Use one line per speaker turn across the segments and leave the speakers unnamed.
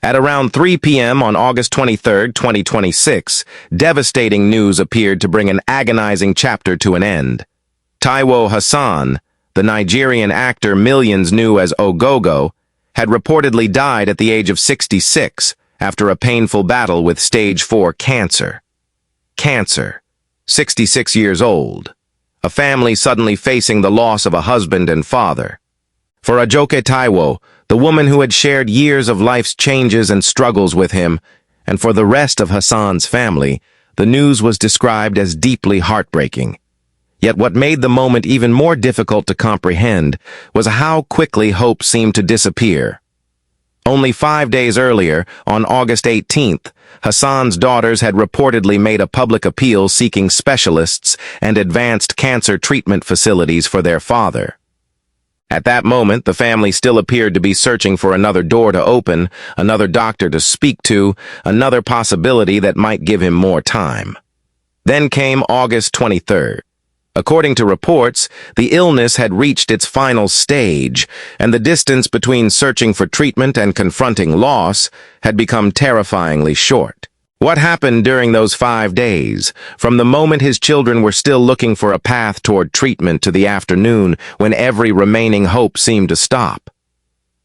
At around 3 p.m. on August 23, 2026, devastating news appeared to bring an agonizing chapter to an end. Taiwo Hassan, the Nigerian actor millions knew as Ogogo, had reportedly died at the age of 66 after a painful battle with stage 4 cancer. Cancer. 66 years old. A family suddenly facing the loss of a husband and father. For Ajoke Taiwo, the woman who had shared years of life's changes and struggles with him, and for the rest of Hassan's family, the news was described as deeply heartbreaking. Yet what made the moment even more difficult to comprehend was how quickly hope seemed to disappear. Only 5 days earlier, on August 18th, Hassan's daughters had reportedly made a public appeal seeking specialists and advanced cancer treatment facilities for their father. At that moment, the family still appeared to be searching for another door to open, another doctor to speak to, another possibility that might give him more time. Then came August 23rd. According to reports, the illness had reached its final stage, and the distance between searching for treatment and confronting loss had become terrifyingly short. What happened during those 5 days, from the moment his children were still looking for a path toward treatment to the afternoon when every remaining hope seemed to stop?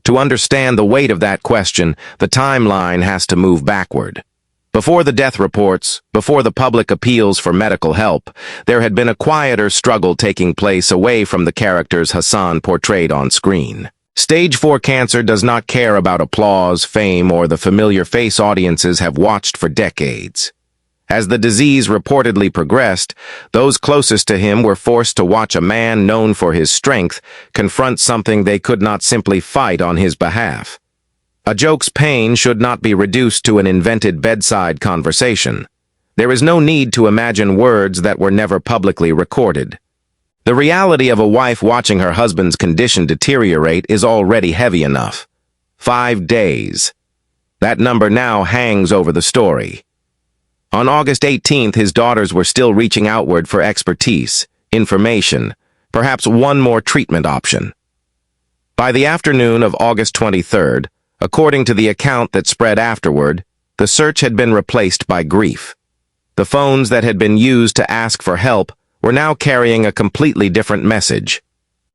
To understand the weight of that question, the timeline has to move backward. Before the death reports, before the public appeals for medical help, there had been a quieter struggle taking place away from the characters Hassan portrayed on screen. Stage 4 cancer does not care about applause, fame, or the familiar face audiences have watched for decades. As the disease reportedly progressed, those closest to him were forced to watch a man known for his strength confront something they could not simply fight on his behalf. Ajoke's pain should not be reduced to an invented bedside conversation. There is no need to imagine words that were never publicly recorded. The reality of a wife watching her husband's condition deteriorate is already heavy enough. 5 days. That number now hangs over the story. On August 18th, his daughters were still reaching outward for expertise, information, perhaps one more treatment option. By the afternoon of August 23rd, according to the account that spread afterward, the search had been replaced by grief. The phones that had been used to ask for help were now carrying a completely different message.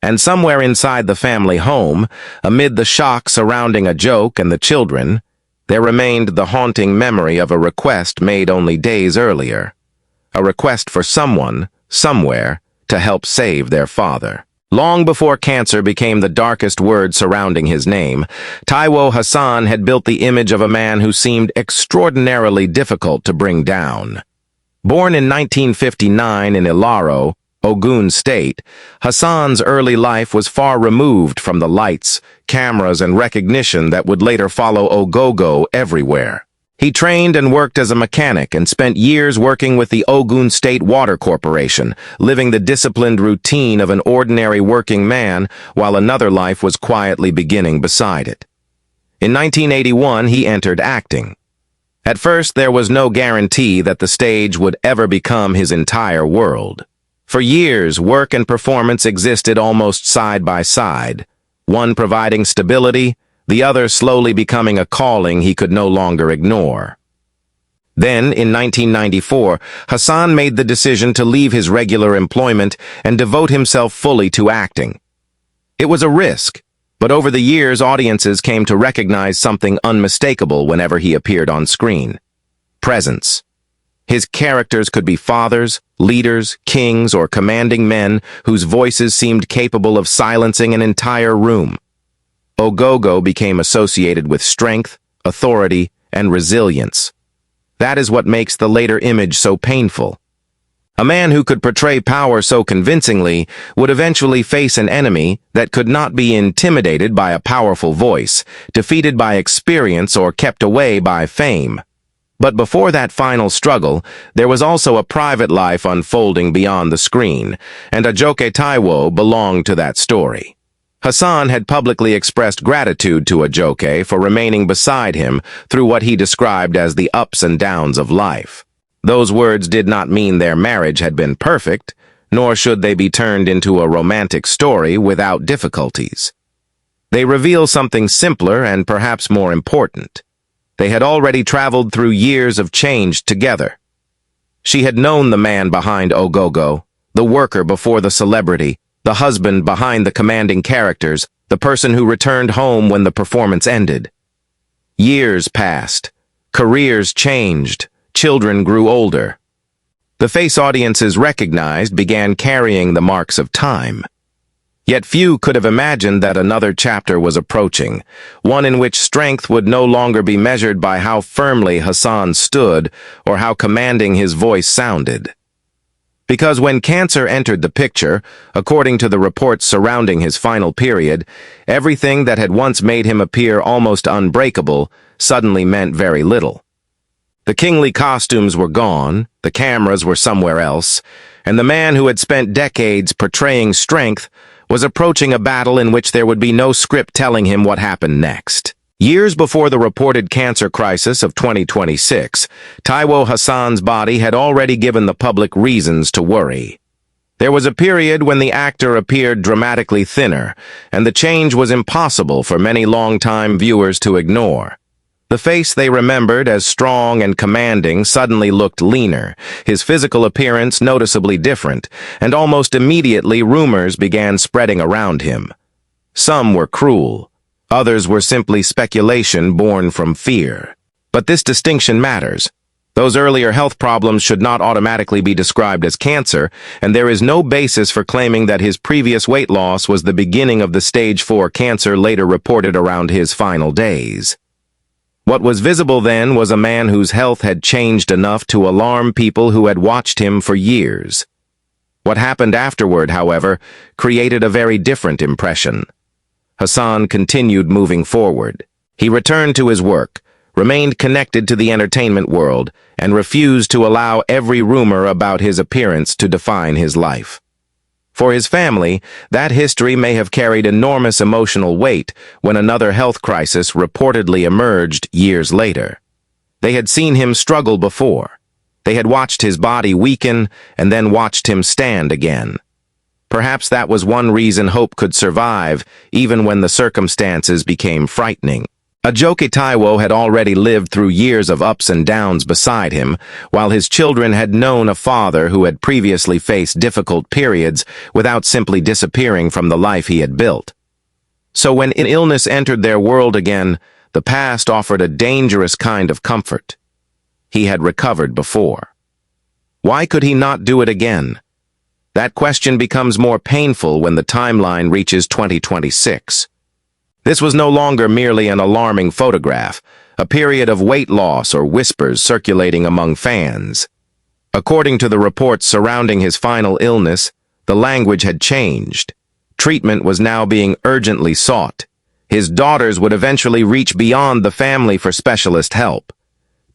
And somewhere inside the family home, amid the shock surrounding Ajoke and the children, there remained the haunting memory of a request made only days earlier. A request for someone, somewhere, to help save their father. Long before cancer became the darkest word surrounding his name, Taiwo Hassan had built the image of a man who seemed extraordinarily difficult to bring down. Born in 1959 in Ilaro, Ogun State, Hassan's early life was far removed from the lights, cameras, and recognition that would later follow Ogogo everywhere. He trained and worked as a mechanic and spent years working with the Ogun State Water Corporation, living the disciplined routine of an ordinary working man while another life was quietly beginning beside it. In 1981, he entered acting. At first, there was no guarantee that the stage would ever become his entire world. For years, work and performance existed almost side by side, one providing stability, the other slowly becoming a calling he could no longer ignore. Then, in 1994, Hassan made the decision to leave his regular employment and devote himself fully to acting. It was a risk, but over the years audiences came to recognize something unmistakable whenever he appeared on screen. Presence. His characters could be fathers, leaders, kings, or commanding men whose voices seemed capable of silencing an entire room. Ogogo became associated with strength, authority, and resilience. That is what makes the later image so painful. A man who could portray power so convincingly would eventually face an enemy that could not be intimidated by a powerful voice, defeated by experience, or kept away by fame. But before that final struggle, there was also a private life unfolding beyond the screen, and Ajoke Taiwo belonged to that story. Hassan had publicly expressed gratitude to Ajoke for remaining beside him through what he described as the ups and downs of life. Those words did not mean their marriage had been perfect, nor should they be turned into a romantic story without difficulties. They reveal something simpler and perhaps more important. They had already traveled through years of change together. She had known the man behind Ogogo, the worker before the celebrity, the husband behind the commanding characters, the person who returned home when the performance ended. Years passed. Careers changed. Children grew older. The face audiences recognized began carrying the marks of time. Yet few could have imagined that another chapter was approaching, one in which strength would no longer be measured by how firmly Hassan stood or how commanding his voice sounded. Because when cancer entered the picture, according to the reports surrounding his final period, everything that had once made him appear almost unbreakable suddenly meant very little. The kingly costumes were gone, the cameras were somewhere else, and the man who had spent decades portraying strength was approaching a battle in which there would be no script telling him what happened next. Years before the reported cancer crisis of 2026, Taiwo Hassan's body had already given the public reasons to worry. There was a period when the actor appeared dramatically thinner, and the change was impossible for many long-time viewers to ignore. The face they remembered as strong and commanding suddenly looked leaner, his physical appearance noticeably different, and almost immediately rumors began spreading around him. Some were cruel. Others were simply speculation born from fear. But this distinction matters. Those earlier health problems should not automatically be described as cancer, and there is no basis for claiming that his previous weight loss was the beginning of the stage 4 cancer later reported around his final days. What was visible then was a man whose health had changed enough to alarm people who had watched him for years. What happened afterward, however, created a very different impression. Hassan continued moving forward. He returned to his work, remained connected to the entertainment world, and refused to allow every rumor about his appearance to define his life. For his family, that history may have carried enormous emotional weight when another health crisis reportedly emerged years later. They had seen him struggle before. They had watched his body weaken and then watched him stand again. Perhaps that was one reason hope could survive, even when the circumstances became frightening. Ajoke Taiwo had already lived through years of ups and downs beside him, while his children had known a father who had previously faced difficult periods without simply disappearing from the life he had built. So when illness entered their world again, the past offered a dangerous kind of comfort. He had recovered before. Why could he not do it again? That question becomes more painful when the timeline reaches 2026. This was no longer merely an alarming photograph, a period of weight loss or whispers circulating among fans. According to the reports surrounding his final illness, the language had changed. Treatment was now being urgently sought. His daughters would eventually reach beyond the family for specialist help.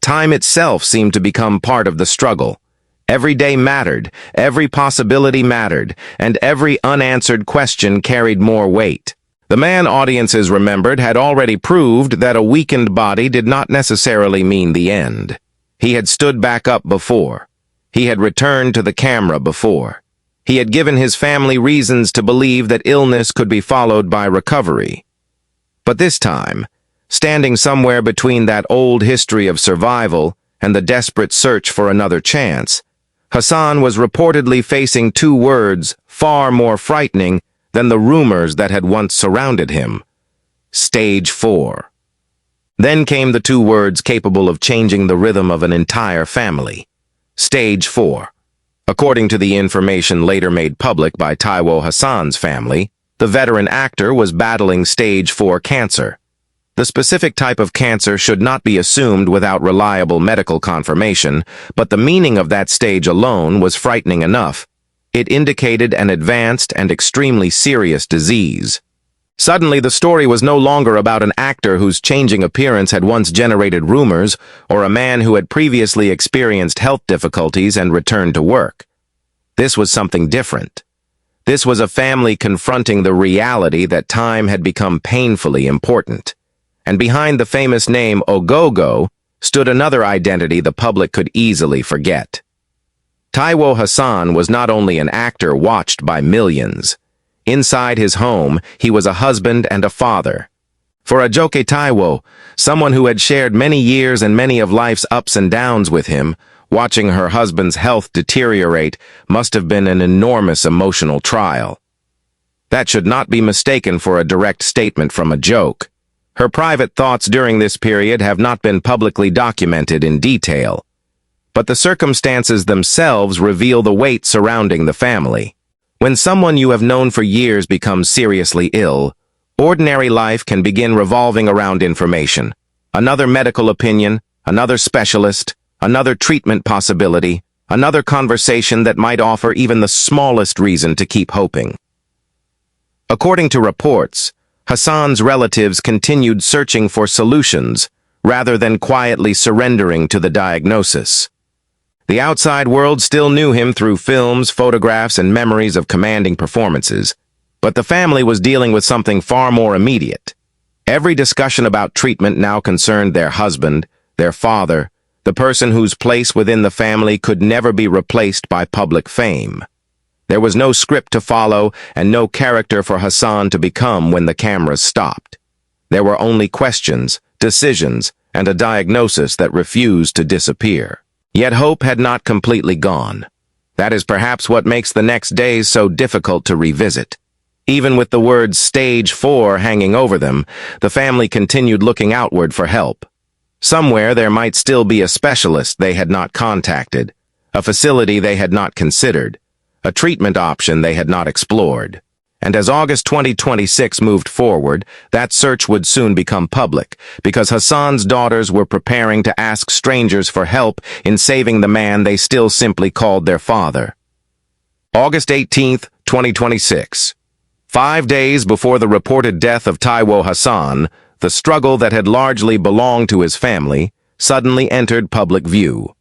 Time itself seemed to become part of the struggle. Every day mattered, every possibility mattered, and every unanswered question carried more weight. The man audiences remembered had already proved that a weakened body did not necessarily mean the end. He had stood back up before. He had returned to the camera before. He had given his family reasons to believe that illness could be followed by recovery. But this time, standing somewhere between that old history of survival and the desperate search for another chance, Hassan was reportedly facing two words far more frightening than the rumors that had once surrounded him. Stage 4. Then came the two words capable of changing the rhythm of an entire family. Stage 4. According to the information later made public by Taiwo Hassan's family, the veteran actor was battling stage 4 cancer. The specific type of cancer should not be assumed without reliable medical confirmation, but the meaning of that stage alone was frightening enough. It indicated an advanced and extremely serious disease. Suddenly, the story was no longer about an actor whose changing appearance had once generated rumors, or a man who had previously experienced health difficulties and returned to work. This was something different. This was a family confronting the reality that time had become painfully important. And behind the famous name Ogogo stood another identity the public could easily forget. Taiwo Hassan was not only an actor watched by millions. Inside his home, he was a husband and a father. For Ajoke Taiwo, someone who had shared many years and many of life's ups and downs with him, watching her husband's health deteriorate must have been an enormous emotional trial. That should not be mistaken for a direct statement from Ajoke. Her private thoughts during this period have not been publicly documented in detail, but the circumstances themselves reveal the weight surrounding the family. When someone you have known for years becomes seriously ill, ordinary life can begin revolving around information. Another medical opinion, another specialist, another treatment possibility, another conversation that might offer even the smallest reason to keep hoping. According to reports, Hassan's relatives continued searching for solutions rather than quietly surrendering to the diagnosis. The outside world still knew him through films, photographs, and memories of commanding performances, but the family was dealing with something far more immediate. Every discussion about treatment now concerned their husband, their father, the person whose place within the family could never be replaced by public fame. There was no script to follow and no character for Hassan to become when the cameras stopped. There were only questions, decisions, and a diagnosis that refused to disappear. Yet hope had not completely gone. That is perhaps what makes the next days so difficult to revisit. Even with the words Stage 4 hanging over them, the family continued looking outward for help. Somewhere there might still be a specialist they had not contacted, a facility they had not considered, a treatment option they had not explored. And as August 2026 moved forward, that search would soon become public, because Hassan's daughters were preparing to ask strangers for help in saving the man they still simply called their father. August 18, 2026. 5 days before the reported death of Taiwo Hassan, the struggle that had largely belonged to his family suddenly entered public view.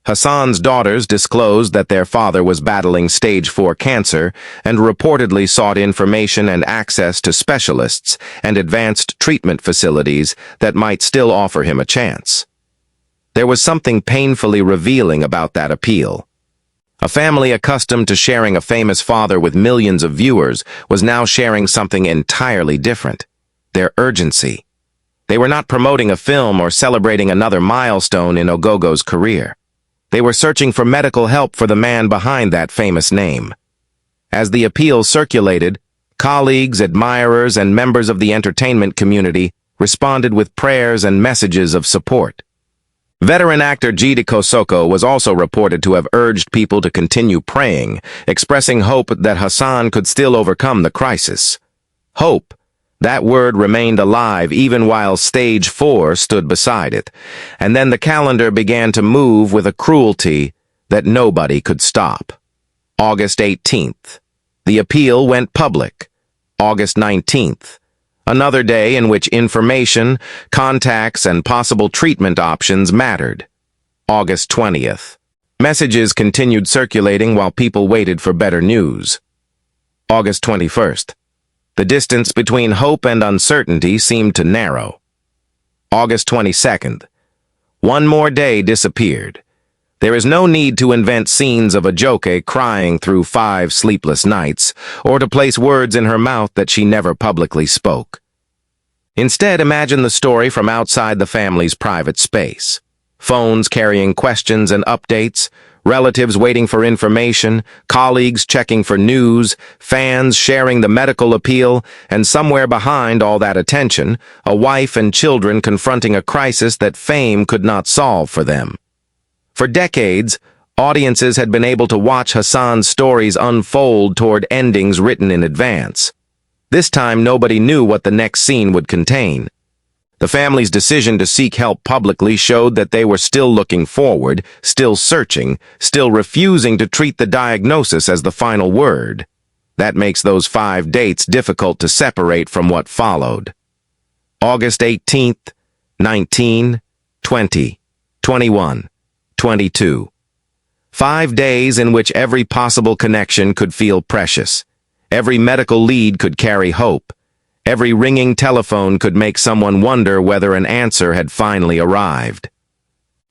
Hassan's daughters disclosed that their father was battling stage 4 cancer and reportedly sought information and access to specialists and advanced treatment facilities that might still offer him a chance. There was something painfully revealing about that appeal. A family accustomed to sharing a famous father with millions of viewers was now sharing something entirely different: their urgency. They were not promoting a film or celebrating another milestone in Ogogo's career. They were searching for medical help for the man behind that famous name. As the appeal circulated, colleagues, admirers, and members of the entertainment community responded with prayers and messages of support. Veteran actor Jide Kosoko was also reported to have urged people to continue praying, expressing hope that Hassan could still overcome the crisis. Hope. That word remained alive even while Stage 4 stood beside it, and then the calendar began to move with a cruelty that nobody could stop. August 18th. The appeal went public. August 19th. Another day in which information, contacts, and possible treatment options mattered. August 20th. Messages continued circulating while people waited for better news. August 21st. The distance between hope and uncertainty seemed to narrow. August 22nd. One more day disappeared. There is no need to invent scenes of Ajoke crying through 5 sleepless nights, or to place words in her mouth that she never publicly spoke. Instead, imagine the story from outside the family's private space. Phones carrying questions and updates, relatives waiting for information, colleagues checking for news, fans sharing the medical appeal, and somewhere behind all that attention, a wife and children confronting a crisis that fame could not solve for them. For decades, audiences had been able to watch Hassan's stories unfold toward endings written in advance. This time, nobody knew what the next scene would contain. The family's decision to seek help publicly showed that they were still looking forward, still searching, still refusing to treat the diagnosis as the final word. That makes those 5 dates difficult to separate from what followed. August 18th, 19, 20, 21, 22. 5 days in which every possible connection could feel precious. Every medical lead could carry hope. Every ringing telephone could make someone wonder whether an answer had finally arrived.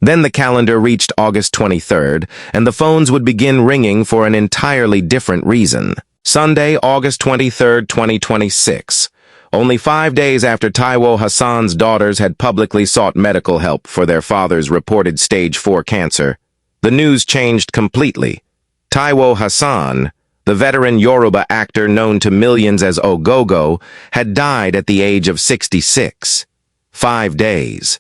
Then the calendar reached August 23rd, and the phones would begin ringing for an entirely different reason. Sunday, August 23rd, 2026. only 5 days after Taiwo Hassan's daughters had publicly sought medical help for their father's reported stage 4 cancer, the news changed completely. Taiwo Hassan, the veteran Yoruba actor known to millions as Ogogo, had died at the age of 66. 5 days.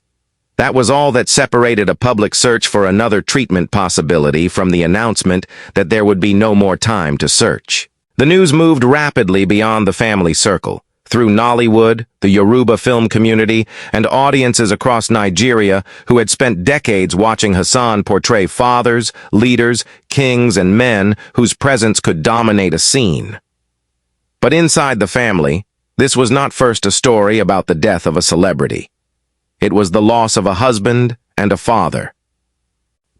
That was all that separated a public search for another treatment possibility from the announcement that there would be no more time to search. The news moved rapidly beyond the family circle, through Nollywood, the Yoruba film community, and audiences across Nigeria who had spent decades watching Hassan portray fathers, leaders, kings, and men whose presence could dominate a scene. But inside the family, this was not first a story about the death of a celebrity. It was the loss of a husband and a father.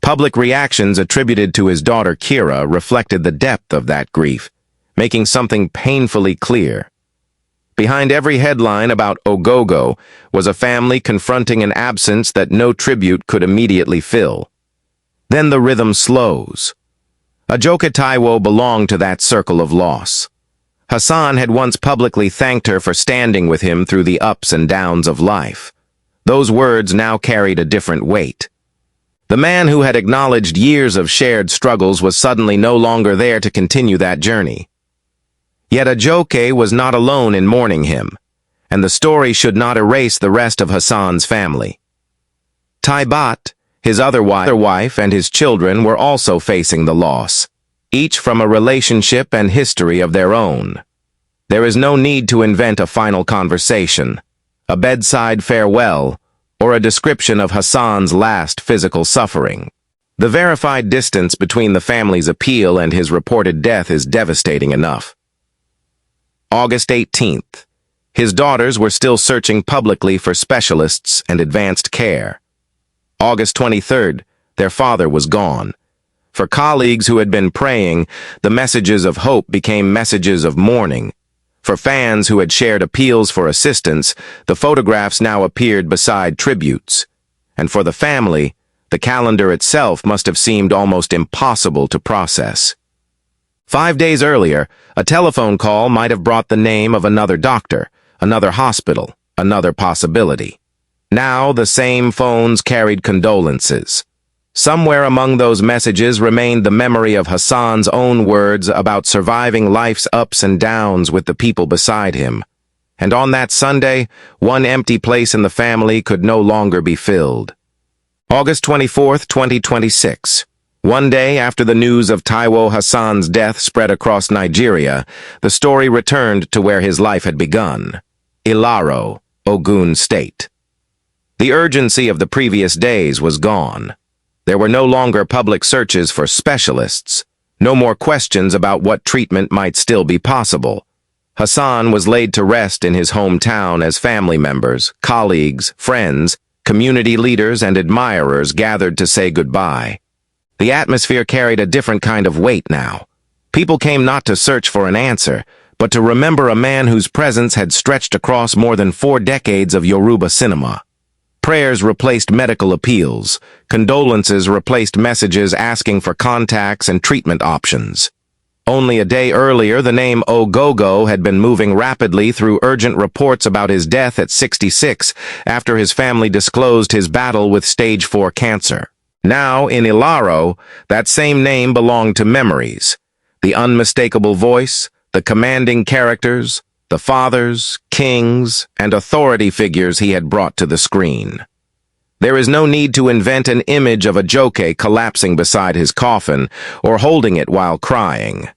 Public reactions attributed to his daughter Kira reflected the depth of that grief, making something painfully clear. Behind every headline about Ogogo was a family confronting an absence that no tribute could immediately fill. Then the rhythm slows. Ajoke Taiwo belonged to that circle of loss. Hassan had once publicly thanked her for standing with him through the ups and downs of life. Those words now carried a different weight. The man who had acknowledged years of shared struggles was suddenly no longer there to continue that journey. Yet Ajoke was not alone in mourning him, and the story should not erase the rest of Hassan's family. Taibat, his other wife, and his children were also facing the loss, each from a relationship and history of their own. There is no need to invent a final conversation, a bedside farewell, or a description of Hassan's last physical suffering. The verified distance between the family's appeal and his reported death is devastating enough. August 18th. His daughters were still searching publicly for specialists and advanced care. August 23rd. Their father was gone. For colleagues who had been praying, the messages of hope became messages of mourning. For fans who had shared appeals for assistance, the photographs now appeared beside tributes. And for the family, the calendar itself must have seemed almost impossible to process. 5 days earlier, a telephone call might have brought the name of another doctor, another hospital, another possibility. Now the same phones carried condolences. Somewhere among those messages remained the memory of Hassan's own words about surviving life's ups and downs with the people beside him. And on that Sunday, one empty place in the family could no longer be filled. August 24th, 2026. One day after the news of Taiwo Hassan's death spread across Nigeria, the story returned to where his life had begun. Ilaro, Ogun State. The urgency of the previous days was gone. There were no longer public searches for specialists, no more questions about what treatment might still be possible. Hassan was laid to rest in his hometown as family members, colleagues, friends, community leaders, and admirers gathered to say goodbye. The atmosphere carried a different kind of weight now. People came not to search for an answer, but to remember a man whose presence had stretched across more than 4 decades of Yoruba cinema. Prayers replaced medical appeals. Condolences replaced messages asking for contacts and treatment options. Only a day earlier, the name Ogogo had been moving rapidly through urgent reports about his death at 66 after his family disclosed his battle with stage 4 cancer. Now, in Ilaro, that same name belonged to memories. The unmistakable voice, the commanding characters, the fathers, kings, and authority figures he had brought to the screen. There is no need to invent an image of Ajoke collapsing beside his coffin or holding it while crying.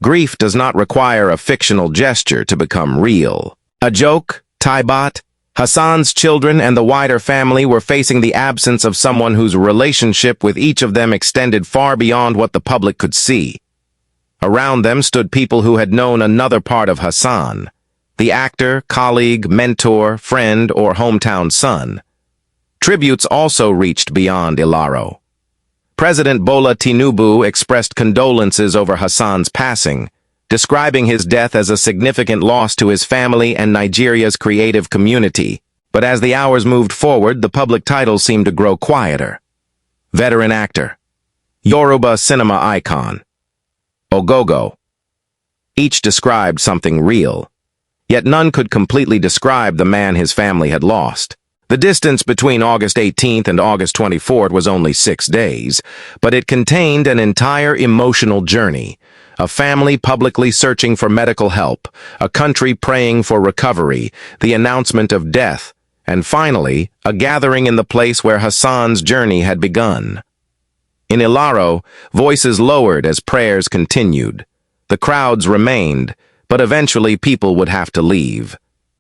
Grief does not require a fictional gesture to become real. Ajoke, Taibat, Hassan's children, and the wider family were facing the absence of someone whose relationship with each of them extended far beyond what the public could see. Around them stood people who had known another part of Hassan, the actor, colleague, mentor, friend, or hometown son. Tributes also reached beyond Ilaro. President Bola Tinubu expressed condolences over Hassan's passing, describing his death as a significant loss to his family and Nigeria's creative community. But as the hours moved forward, the public titles seemed to grow quieter. Veteran actor, Yoruba cinema icon, Ogogo. Each described something real. Yet none could completely describe the man his family had lost. The distance between August 18th and August 24th was only 6 days, but it contained an entire emotional journey. A family publicly searching for medical help, a country praying for recovery, the announcement of death, and finally, a gathering in the place where Hassan's journey had begun. In Ilaro, voices lowered as prayers continued. The crowds remained, but eventually people would have to leave.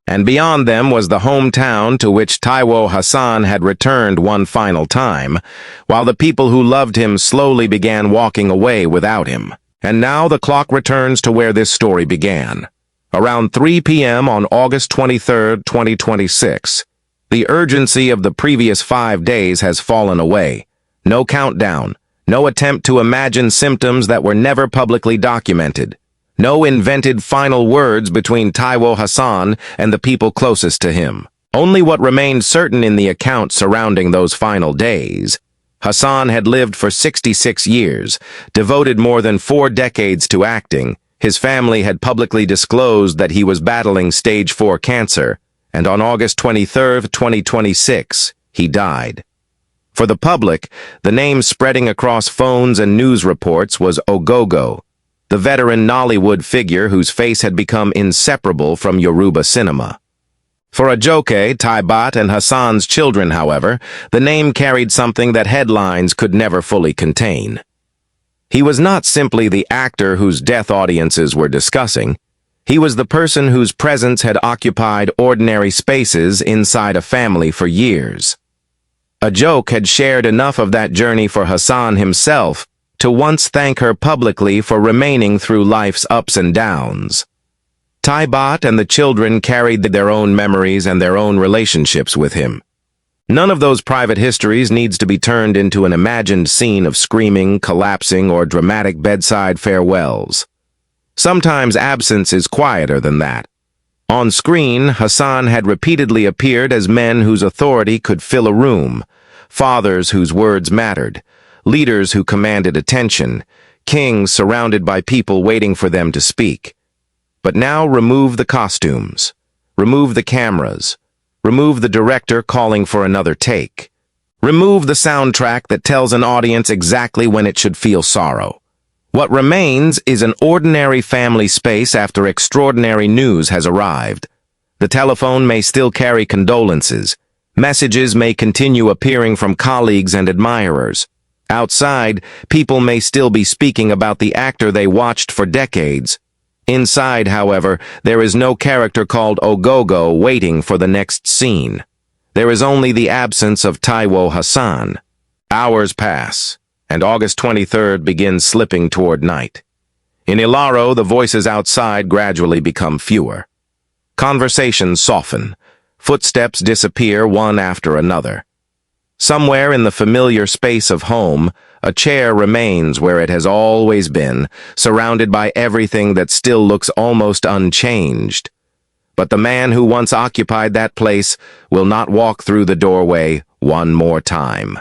And beyond them was the hometown to which Taiwo Hassan had returned one final time, while the people who loved him slowly began walking away without him. And now the clock returns to where this story began. Around 3 p.m. on August 23, 2026, the urgency of the previous 5 days has fallen away. No countdown, no attempt to imagine symptoms that were never publicly documented. No invented final words between Taiwo Hassan and the people closest to him. Only what remained certain in the account surrounding those final days. Hassan had lived for 66 years, devoted more than 4 decades to acting. His family had publicly disclosed that he was battling stage 4 cancer, and on August 23, 2026, he died. For the public, the name spreading across phones and news reports was Ogogo, the veteran Nollywood figure whose face had become inseparable from Yoruba cinema. For Ajoke, Taiwo, and Hassan's children, however, the name carried something that headlines could never fully contain. He was not simply the actor whose death audiences were discussing. He was the person whose presence had occupied ordinary spaces inside a family for years. Ajoke had shared enough of that journey for Hassan himself to once thank her publicly for remaining through life's ups and downs. Taiwo and the children carried their own memories and their own relationships with him. None of those private histories needs to be turned into an imagined scene of screaming, collapsing, or dramatic bedside farewells. Sometimes absence is quieter than that. On screen, Hassan had repeatedly appeared as men whose authority could fill a room, fathers whose words mattered, leaders who commanded attention, kings surrounded by people waiting for them to speak. But now remove the costumes, remove the cameras, remove the director calling for another take. Remove the soundtrack that tells an audience exactly when it should feel sorrow. What remains is an ordinary family space after extraordinary news has arrived. The telephone may still carry condolences. Messages may continue appearing from colleagues and admirers. Outside, people may still be speaking about the actor they watched for decades. Inside, however, there is no character called Ogogo waiting for the next scene. There is only the absence of Taiwo Hassan. Hours pass, and August 23rd begins slipping toward night. In Ilaro, the voices outside gradually become fewer. Conversations soften. Footsteps disappear one after another. Somewhere in the familiar space of home, a chair remains where it has always been, surrounded by everything that still looks almost unchanged. But the man who once occupied that place will not walk through the doorway one more time.